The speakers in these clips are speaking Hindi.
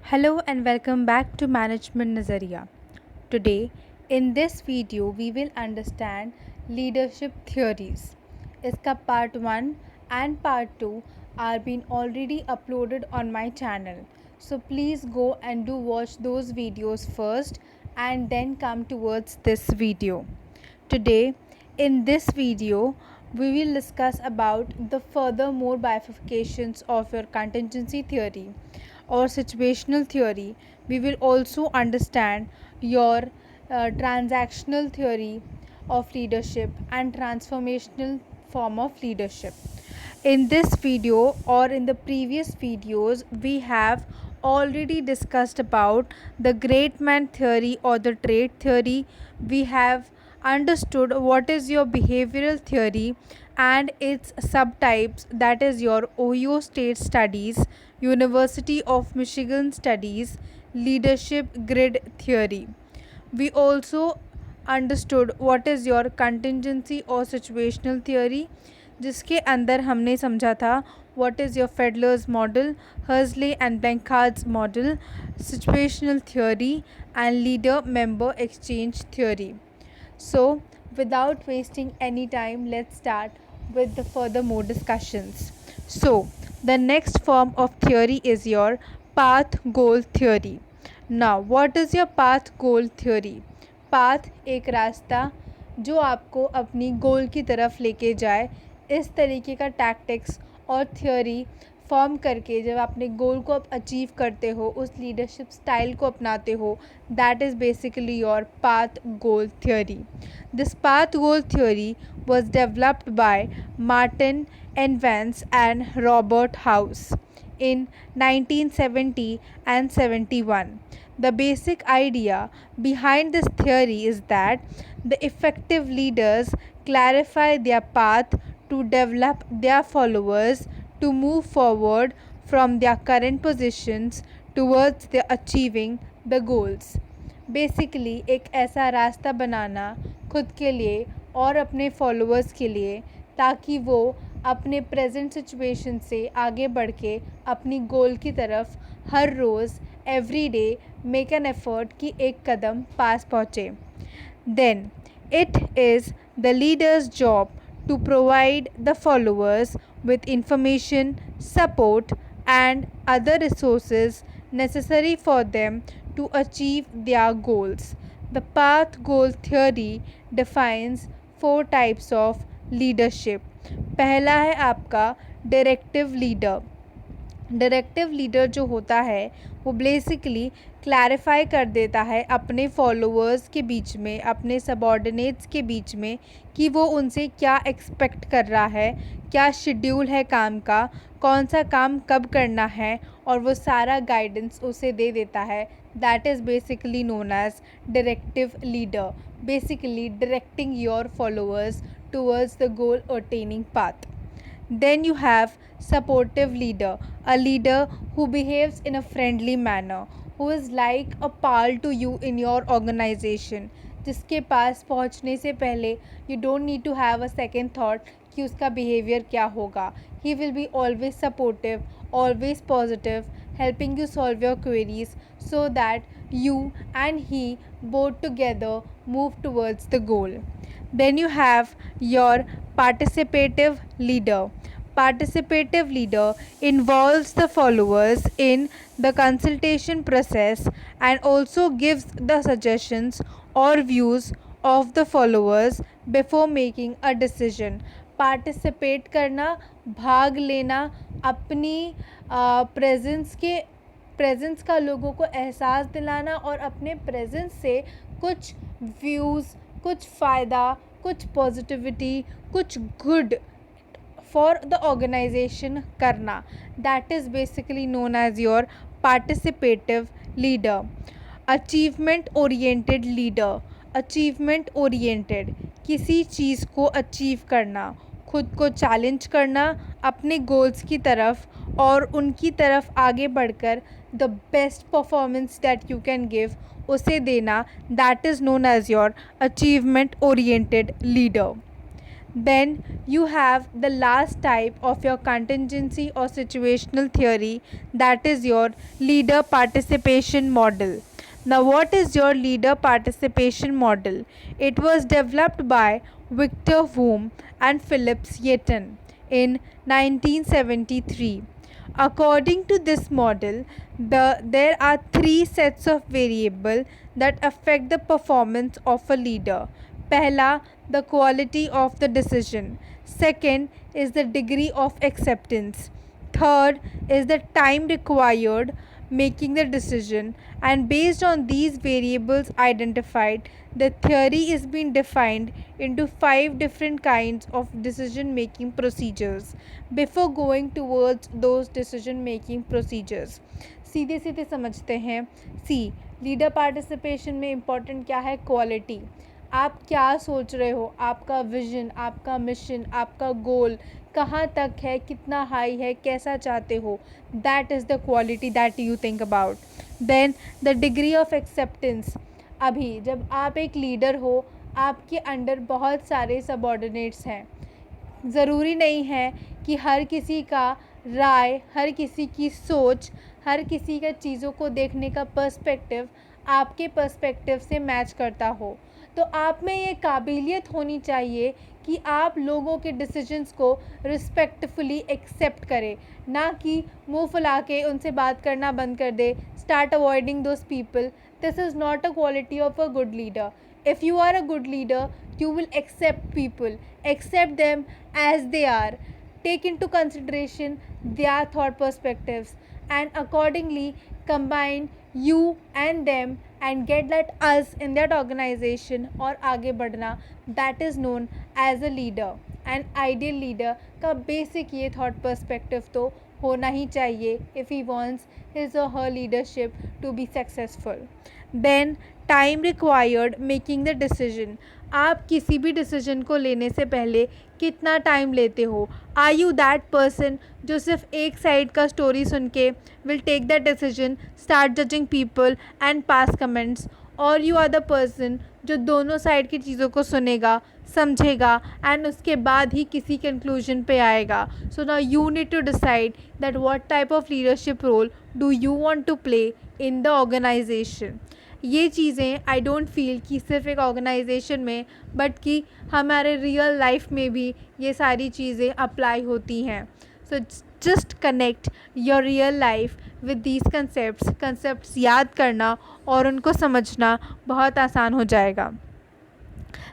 Hello and welcome back to Management Nazariya. Today, in this video, we will understand leadership theories. इसका part 1 and part 2 are being already uploaded on my channel. So please go and do watch those videos first and then come towards this video. Today, in this video, we will discuss about the furthermore bifurcations of your contingency theory or situational theory. We will also understand your transactional theory of leadership and transformational form of leadership. In this video or in the previous videos, we have already discussed about the great man theory or the trait theory. We have understood what is your behavioral theory and its subtypes, that is your Ohio State Studies, University of Michigan Studies, leadership grid theory. We also understood what is your contingency और situational theory, जिसके अंदर हमने समझा था what is your Fedler's model, Hursley and Blanchard's model, situational theory and leader member exchange theory. So without wasting any time, let's start with the furthermore discussions. So the next form of theory is your path goal theory. Now what is your path goal theory? Path एक रास्ता जो आपको अपनी गोल की तरफ लेके जाए, इस तरीके का टैक्टिक्स और थ्योरी फॉर्म करके जब अपने गोल को आप अचीव करते हो, उस लीडरशिप स्टाइल को अपनाते हो, that is basically your path goal theory. This path goal theory was developed by Martin N. Vance and Robert House in 1970 and 71. The basic idea behind this theory is that the effective leaders clarify their path to develop their followers to move forward from their current positions towards the achieving the goals. Basically एक ऐसा रास्ता बनाना खुद के लिए और अपने फॉलोअर्स के लिए, ताकि वो अपने प्रेजेंट सिचुएशन से आगे बढ़ के अपनी गोल की तरफ हर रोज़ every day make an effort कि एक कदम पास पहुँचे. Then it is the leader's job to provide the followers with information, support, and other resources necessary for them to achieve their goals. The path goal theory defines 4 types of leadership. पहला है आपका डायरेक्टिव लीडर. डायरेक्टिव लीडर जो होता है वो बेसिकली क्लैरिफाई कर देता है अपने फॉलोअर्स के बीच में, अपने सबॉर्डिनेट्स के बीच में, कि वो उनसे क्या एक्सपेक्ट कर रहा है, क्या शेड्यूल है काम का, कौन सा काम कब करना है, और वो सारा गाइडेंस उसे दे देता है. That is basically known as directive leader, basically directing your followers towards the goal attaining path. Then you have supportive leader, a leader who behaves in a friendly manner, who is like a pal to you in your organization, जिसके पास पहुंचने से पहले you don't need to have a second thought कि उसका behavior क्या होगा. He will be always supportive, always positive, helping you solve your queries so that you and he both together move towards the goal. Then you have your participative leader. Participative leader involves the followers in the consultation process and also gives the suggestions or views of the followers before making a decision. Participate करना, भाग लेना, अपनी प्रेजेंस का लोगों को एहसास दिलाना और अपने प्रेजेंस से कुछ व्यूज़, कुछ फ़ायदा, कुछ पॉजिटिविटी, कुछ गुड फॉर द ऑर्गेनाइजेशन करना. That is basically known as your participative leader. Achievement oriented leader. Achievement oriented, किसी चीज़ को अचीव करना, खुद को चैलेंज करना अपने गोल्स की तरफ और उनकी तरफ आगे बढ़कर the best performance that you can give उसे देना. That is known as your achievement oriented leader. Then you have the last type of your contingency or situational theory, that is your leader participation model. Now, what is your leader participation model? It was developed by Victor Vroom and Philips Yeaton in 1973. According to this model, there are three sets of variables that affect the performance of a leader. Pehla, the quality of the decision. Second is the degree of acceptance. Third is the time required making the decision, and based on these variables identified, the theory is being defined into 5 different kinds of decision making procedures. Before going towards those decision making procedures, सीधे सीधे समझते हैं. सी, लीडर पार्टिसिपेशन में इम्पॉर्टेंट क्या है? क्वालिटी. आप क्या सोच रहे हो, आपका विजन, आपका मिशन, आपका गोल कहाँ तक है, कितना हाई है, कैसा चाहते हो, that is the quality that you think about. Then the degree of acceptance. अभी जब आप एक लीडर हो, आपके अंडर बहुत सारे सबॉर्डिनेट्स हैं. ज़रूरी नहीं है कि हर किसी का राय, हर किसी की सोच, हर किसी का चीज़ों को देखने का पर्सपेक्टिव आपके पर्सपेक्टिव से मैच करता हो. तो आप में ये काबिलियत होनी चाहिए कि आप लोगों के डिसीजंस को रिस्पेक्टफुली एक्सेप्ट करें, ना कि मुंह फुला के उनसे बात करना बंद कर दे. Start avoiding those people. This is not a quality of a good leader. If you are a good leader, you will accept people, accept them as they are, take into consideration their thought perspectives, and accordingly combine you and them and get that us in that organization और आगे बढ़ना. That is known as a leader. An ideal leader का basic ये thought perspective तो होना ही चाहिए if he wants his or her leadership to be successful. Then time required making the decision. आप किसी भी डिसीजन को लेने से पहले कितना टाइम लेते हो? आर यू दैट पर्सन जो सिर्फ एक साइड का स्टोरी सुन के will take the decision, start judging people and pass comments, और यू आर द पर्सन जो दोनों साइड की चीज़ों को सुनेगा, समझेगा एंड उसके बाद ही किसी कंक्लूजन पे आएगा. So now you need to decide that what type of leadership role do you want to play in the organisation. ये चीज़ें आई डोंट फील कि सिर्फ एक ऑर्गेनाइजेशन में, बट कि हमारे रियल लाइफ में भी ये सारी चीज़ें अप्लाई होती हैं. So just connect your real life with these concepts याद करना और उनको समझना बहुत आसान हो जाएगा.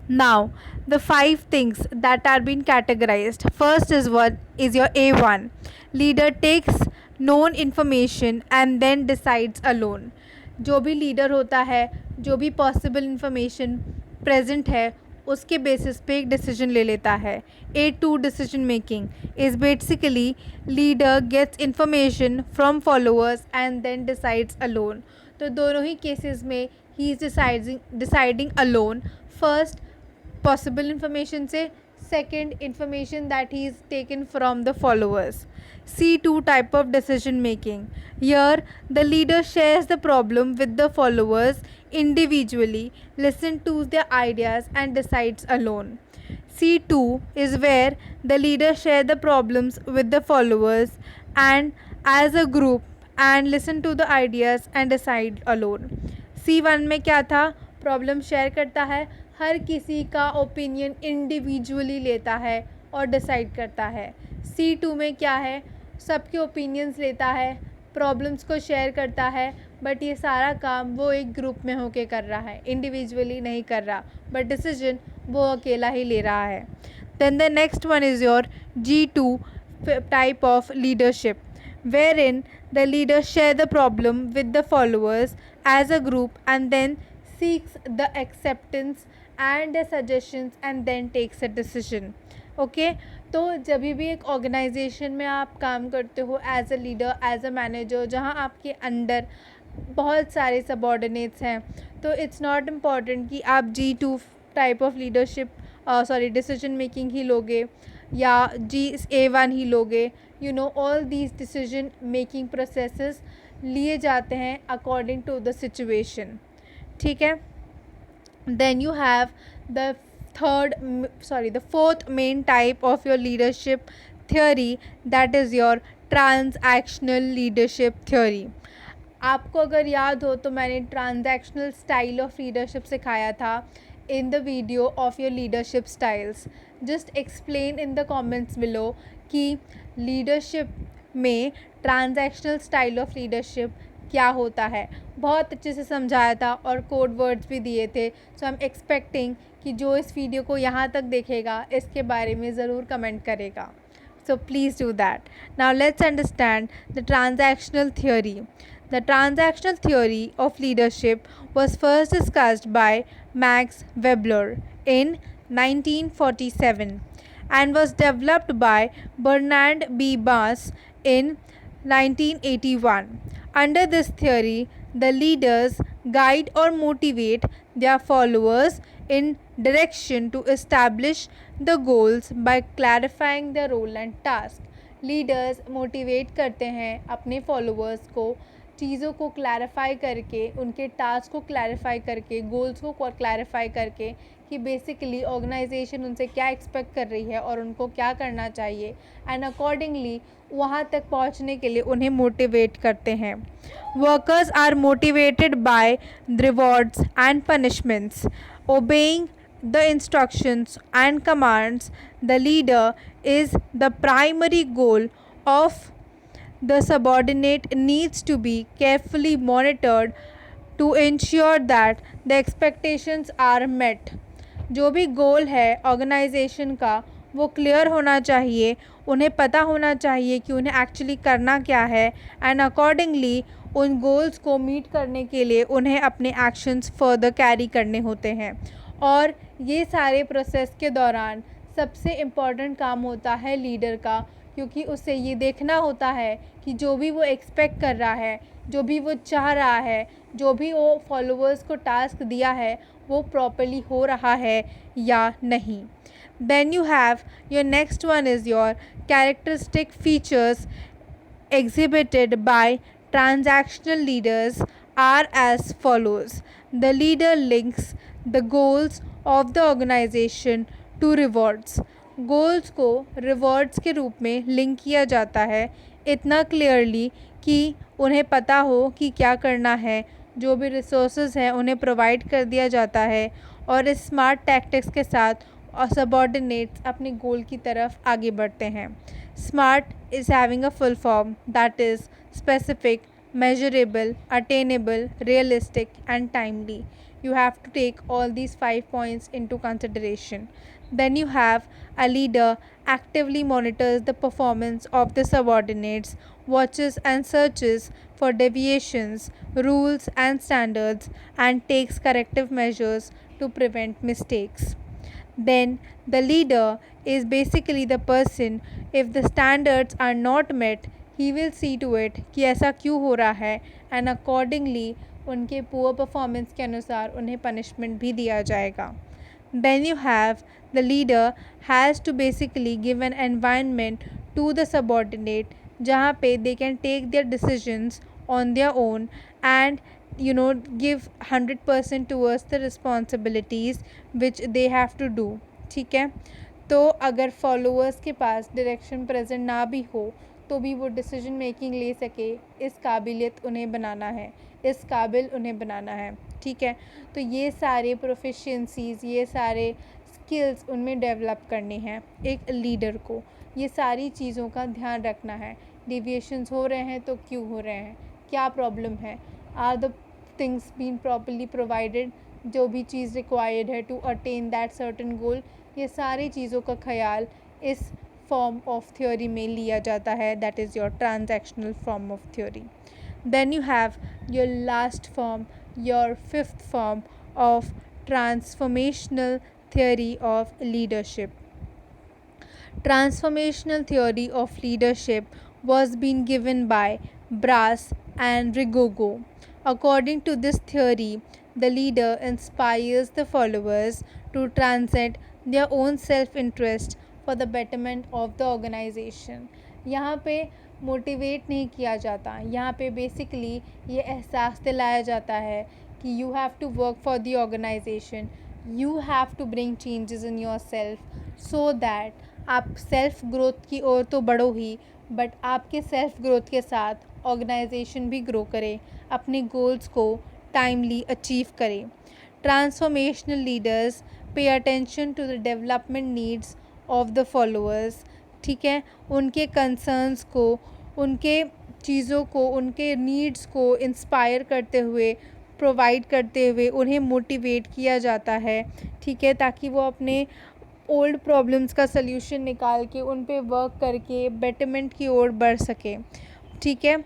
Now, the 5 things that are being categorized. First is what is your A1. Leader takes known information and then decides alone. जो भी लीडर होता है, जो भी पॉसिबल इंफॉर्मेशन प्रेजेंट है, उसके बेसिस पे एक डिसीजन ले लेता है. A2 decision making is basically leader gets information from followers and then decides alone. तो दोनों ही केसेस में he is deciding alone. First possible information से, second information that he is taken from the followers. C2 type of decision making. Here the leader shares the problem with the followers individually, listen to their ideas and decides alone. C2 is where the leader share the problems with the followers and as a group and listen to the ideas and decide alone. C1 में क्या था? प्रॉब्लम शेयर करता है, हर किसी का ओपिनियन इंडिविजुअली लेता है और डिसाइड करता है. C2 में क्या है? सबके ओपिनियंस लेता है, प्रॉब्लम्स को शेयर करता है, बट ये सारा काम वो एक ग्रुप में होके कर रहा है, इंडिविजुअली नहीं कर रहा, बट डिसीजन वो अकेला ही ले रहा है. Then the next one is your G2 type of leadership, wherein the leader share the problem with the followers as a group and then seeks the acceptance and the suggestions and then takes a decision. Okay, तो जब भी एक ऑर्गेनाइजेशन में आप काम करते हो as a leader, as a manager, जहाँ आपके अंडर बहुत सारे सबॉर्डिनेट्स हैं, तो इट्स नॉट इम्पॉर्टेंट कि आप G2 type of leadership decision making ही लोगे या A1 ही लोगे. You know, all these decision making processes लिए जाते हैं अकॉर्डिंग टू द सिचुएशन. ठीक है. Then you have the the fourth main type of your leadership theory, that is your transactional leadership theory. आपको अगर याद हो तो मैंने ट्रांजैक्शनल स्टाइल ऑफ लीडरशिप सिखाया था in the video of your leadership styles. Just explain in the comments below कि लीडरशिप में ट्रांजैक्शनल स्टाइल ऑफ लीडरशिप क्या होता है. बहुत अच्छे से समझाया था और कोड वर्ड्स भी दिए थे. सो आई एम एक्सपेक्टिंग कि जो इस वीडियो को यहाँ तक देखेगा इसके बारे में ज़रूर कमेंट करेगा. So please do that. Now let's understand the transactional theory. The transactional theory of leadership was first discussed by Max Weber in 1947 and was developed by Bernard B. Bass in 1981. Under this theory, the leaders guide or motivate their followers in direction to establish the goals by clarifying their role and task. Leaders motivate करते हैं अपने फॉलोअर्स को चीज़ों को क्लैरिफाई करके, उनके टास्क को क्लैरिफाई करके, गोल्स को क्लैरिफाई करके कि बेसिकली ऑर्गेनाइजेशन उनसे क्या एक्सपेक्ट कर रही है और उनको क्या करना चाहिए, एंड अकॉर्डिंगली वहाँ तक पहुँचने के लिए उन्हें मोटिवेट करते हैं. Workers are motivated by rewards and punishments. Obeying the instructions and commands the leader is the primary goal of the subordinate needs to be carefully monitored to ensure that the expectations are met. जो भी गोल है ऑर्गेनाइजेशन का वो क्लियर होना चाहिए, उन्हें पता होना चाहिए कि उन्हें एक्चुअली करना क्या है, एंड अकॉर्डिंगली उन गोल्स को मीट करने के लिए उन्हें अपने एक्शंस फर्दर कैरी करने होते हैं. और ये सारे प्रोसेस के दौरान सबसे इम्पॉर्टेंट काम होता है लीडर का, क्योंकि उसे ये देखना होता है कि जो भी वो एक्सपेक्ट कर रहा है, जो भी वो चाह रहा है, जो भी वो फॉलोअर्स को टास्क दिया है वो प्रॉपर्ली हो रहा है या नहीं. Then you have your next one is your characteristic features exhibited by transactional leaders are as follows. The leader links the goals of the organization to rewards. Goals को रिवॉर्ड्स के रूप में लिंक किया जाता है इतना क्लियरली कि उन्हें पता हो कि क्या करना है. जो भी रिसोर्सेज हैं उन्हें प्रोवाइड कर दिया जाता है और इस स्मार्ट टैक्टिक्स के साथ सबऑर्डिनेट्स अपने गोल की तरफ आगे बढ़ते हैं. Smart is having a full form that is specific, measurable, attainable, realistic and timely. You have to take all these 5 points into consideration. Then you have a leader actively monitors the performance of the subordinates, watches and searches for deviations, rules and standards, and takes corrective measures to prevent mistakes. Then the leader is basically the person, if the standards are not met, he will see to it कि ऐसा क्यों हो रहा है, एंड अकॉर्डिंगली उनके पुअर परफॉर्मेंस के अनुसार उन्हें पनिशमेंट भी दिया जाएगा. Then you have the leader has to basically give an environment to the subordinate जहाँ पे they can take their decisions on their own and give 100% towards the responsibilities which they have to do. ठीक है. तो अगर फॉलोअर्स के पास डायरेक्शन प्रेजेंट ना भी हो तो भी वो डिसीजन मेकिंग ले सके, इस काबिलियत उन्हें बनाना है, इस काबिल उन्हें बनाना है. ठीक है. तो ये सारे प्रोफिशिएंसीज़, ये सारे स्किल्स उनमें डेवलप करने हैं एक लीडर को. ये सारी चीज़ों का ध्यान रखना है. डिविएशंस हो रहे हैं तो क्यों हो रहे हैं, क्या प्रॉब्लम है, are the things been properly provided, जो भी चीज़ रिक्वायर्ड है to attain that certain goal. ये सारी चीज़ों का ख्याल इस फॉर्म ऑफ थ्योरी में लिया जाता है, that is your transactional form of theory. Then you have your last form, your fifth form of transformational theory of leadership. Transformational theory of leadership was being given by Brass and Rigogo. According to this theory, the leader inspires the followers to transcend their own self-interest for the betterment of the organization. यहाँ पे मोटिवेट नहीं किया जाता, यहाँ पे बेसिकली ये एहसास दिलाया जाता है कि you have to work for the organisation, you have to bring changes in your self so that आप सेल्फ ग्रोथ की ओर तो बढ़ो ही, बट आपके सेल्फ ग्रोथ के साथ ऑर्गेनाइजेशन भी ग्रो करे, अपने गोल्स को टाइमली अचीव करे. Transformational leaders pay attention to the development needs of the followers. ठीक है, उनके कंसर्न्स को, उनके चीज़ों को, उनके नीड्स को इंस्पायर करते हुए, प्रोवाइड करते हुए उन्हें मोटिवेट किया जाता है. ठीक है, ताकि वो अपने ओल्ड प्रॉब्लम्स का सल्यूशन निकाल के उन पे वर्क करके बेटरमेंट की ओर बढ़ सके. ठीक है,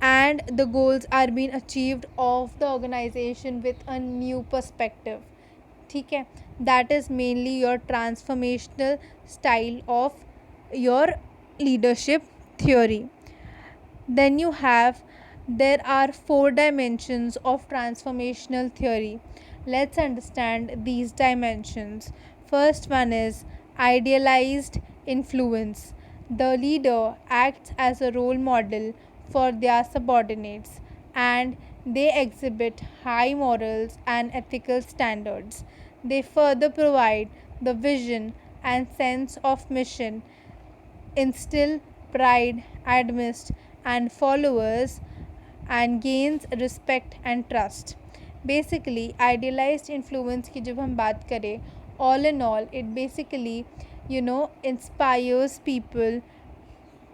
and the goals are been achieved of the organisation with a new perspective. ठीक है, that is mainly your transformational style of your leadership theory. Then you have, there are four dimensions of transformational theory. Let's understand these dimensions. First one is idealized influence. The leader acts as a role model for their subordinates and they exhibit high morals and ethical standards. They further provide the vision and sense of mission, instill pride amidst and followers, and gains respect and trust. Basically idealized influence की जब हम बात करें, all in all it basically inspires people.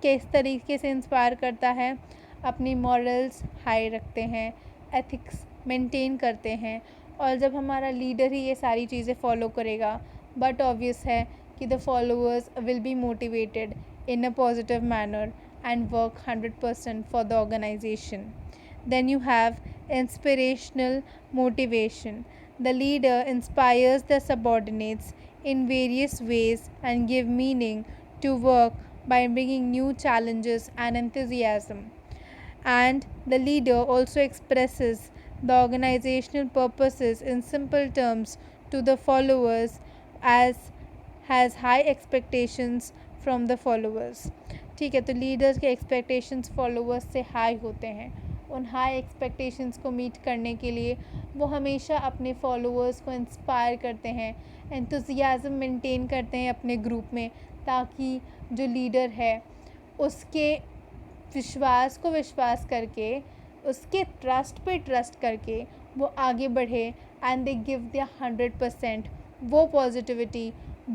किस तरीके से इंस्पायर करता है? अपनी मॉरल्स हाई रखते हैं, एथिक्स मेंटेन करते हैं, और जब हमारा लीडर ही ये सारी चीज़ें फॉलो करेगा, बट ऑब्वियस है कि the followers will be motivated in a positive manner and work 100% for the organization. Then you have inspirational motivation. The leader inspires the subordinates in various ways and give meaning to work by bringing new challenges and enthusiasm. And the leader also expresses the organizational purposes in simple terms to the followers, as has high expectations from the followers. ठीक है, तो लीडर्स के एक्सपेक्टेशंस फॉलोअर्स से हाई होते हैं. उन हाई एक्सपेक्टेशंस को मीट करने के लिए वो हमेशा अपने फॉलोअर्स को इंस्पायर करते हैं, एंथुजियाज़म मेंटेन करते हैं अपने ग्रुप में, ताकि जो लीडर है उसके विश्वास को विश्वास करके, उसके ट्रस्ट पे ट्रस्ट करके वो आगे बढ़े एंड दे गिव देयर 100%. वो पॉजिटिविटी,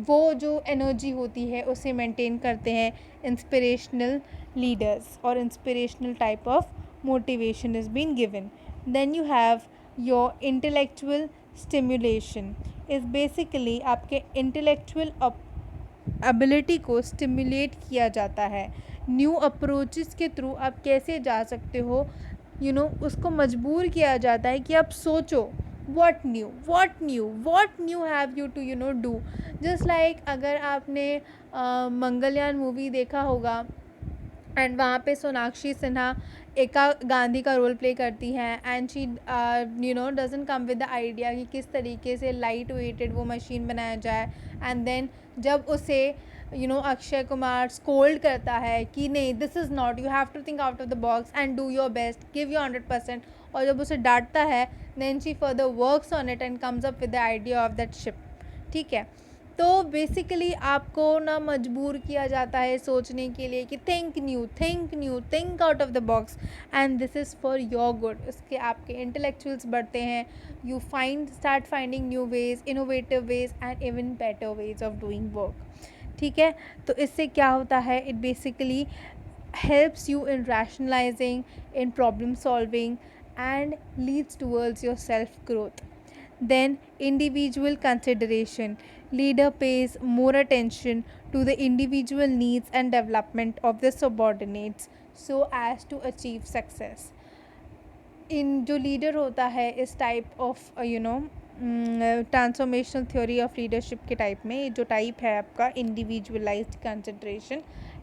वो जो एनर्जी होती है उसे मेंटेन करते हैं इंस्पिरेशनल लीडर्स, और inspirational type of motivation is been given. Then you have your intellectual stimulation. Is basically आपके इंटेलेक्चुअल एबिलिटी को स्टिमुलेट किया जाता है. न्यू अप्रोचेस के थ्रू आप कैसे जा सकते हो, उसको मजबूर किया जाता है कि आप सोचो what new have you to do. just like अगर आपने मंगलयान मूवी देखा होगा, एंड वहाँ पे सोनाक्षी सिन्हा एका गांधी का रोल प्ले करती हैं, and she doesn't come with the idea कि किस तरीके से लाइट वेटेड वो मशीन बनाया जाए. एंड देन जब उसे अक्षय कुमार स्कोल्ड करता है कि नहीं, this is not, you have to think out of the box and do your best, give your 100%. और जब उसे डांटता है, then she further works on it and comes up with the idea of that ship. ठीक है, तो बेसिकली आपको ना मजबूर किया जाता है सोचने के लिए कि think out of the box, and this is for your good. उसके आपके इंटेलेक्चुअल्स बढ़ते हैं, you start finding new ways, innovative veg and even better ways of doing work. ठीक है, तो इससे क्या होता है, it basically helps you in rationalizing, in problem solving, and leads towards your self growth. Then individual consideration. Leader pays more attention to the individual needs and development of the subordinates so as to achieve success. इन जो लीडर होता है इस type of transformational theory of leadership के टाइप में, जो टाइप है आपका इंडिविजुअलाइज्ड कंसिडरेशन,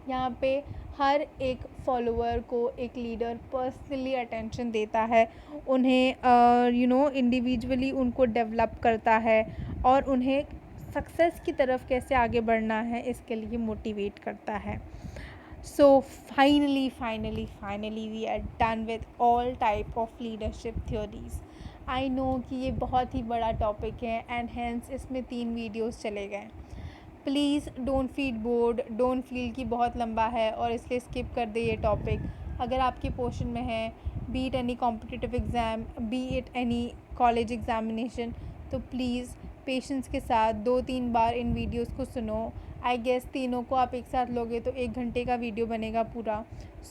यहाँ पे हर एक फॉलोअर को एक लीडर पर्सनली अटेंशन देता है, उन्हें इंडिविजुअली उनको डेवलप करता है, और उन्हें सक्सेस की तरफ कैसे आगे बढ़ना है इसके लिए मोटिवेट करता है. So finally we are done with all type of leadership theories. I know कि ये बहुत ही बड़ा टॉपिक है एंड हेंस इसमें 3 वीडियोस चले गए। Please don't feel bored, don't feel कि बहुत लंबा है और इसलिए स्किप कर दे ये टॉपिक। अगर आपके पोर्शन में है, B it any competitive exam, B it any college examination, तो प्लीज़ पेशेंस के साथ 2-3 बार इन वीडियोस को सुनो। आई गेस तीनों को आप एक साथ लोगे तो 1 घंटे का वीडियो बनेगा पूरा।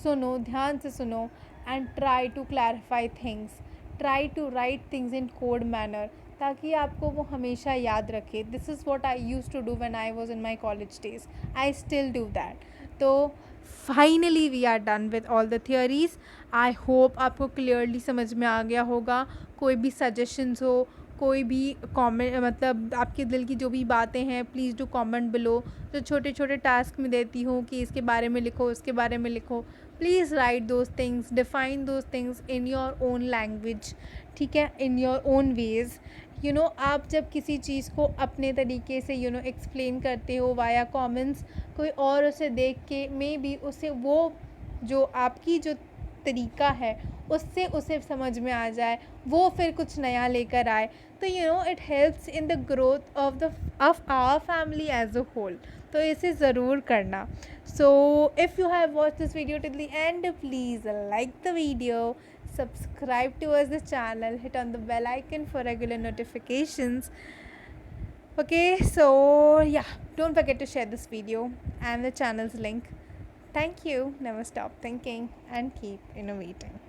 सुनो, ध्यान से सुनो and try to clarify things, try to write things in code manner, ताकि आपको वो हमेशा याद रखे। This is what I use to do when I was in my college days, I still do that. तो finally we are done with all the theories. I hope आपको क्लियरली समझ में आ गया होगा। कोई भी सजेशंस हो, कोई भी कमेंट, मतलब आपके दिल की जो भी बातें हैं, प्लीज़ डू कमेंट बिलो। जो छोटे छोटे टास्क मैं देती हूँ कि इसके बारे में लिखो, इसके बारे में लिखो, please write those things, define those things in your own language, ठीक है, इन योर ओन वेज़। आप जब किसी चीज़ को अपने तरीके से एक्सप्लेन करते हो वाया कमेंट्स, कोई और उसे देख के मे बी उसे वो जो आपकी जो तरीका है उससे उसे समझ में आ जाए, वो फिर कुछ नया लेकर आए, तो it helps in the growth of our family as a whole. तो इसे ज़रूर करना। So if you have watch this video till the end, please like the video, subscribe to us the channel, hit on the bell icon for regular notifications. Okay, so yeah, don't forget to share this video and the channel's link. Thank you. Never stop thinking and keep innovating.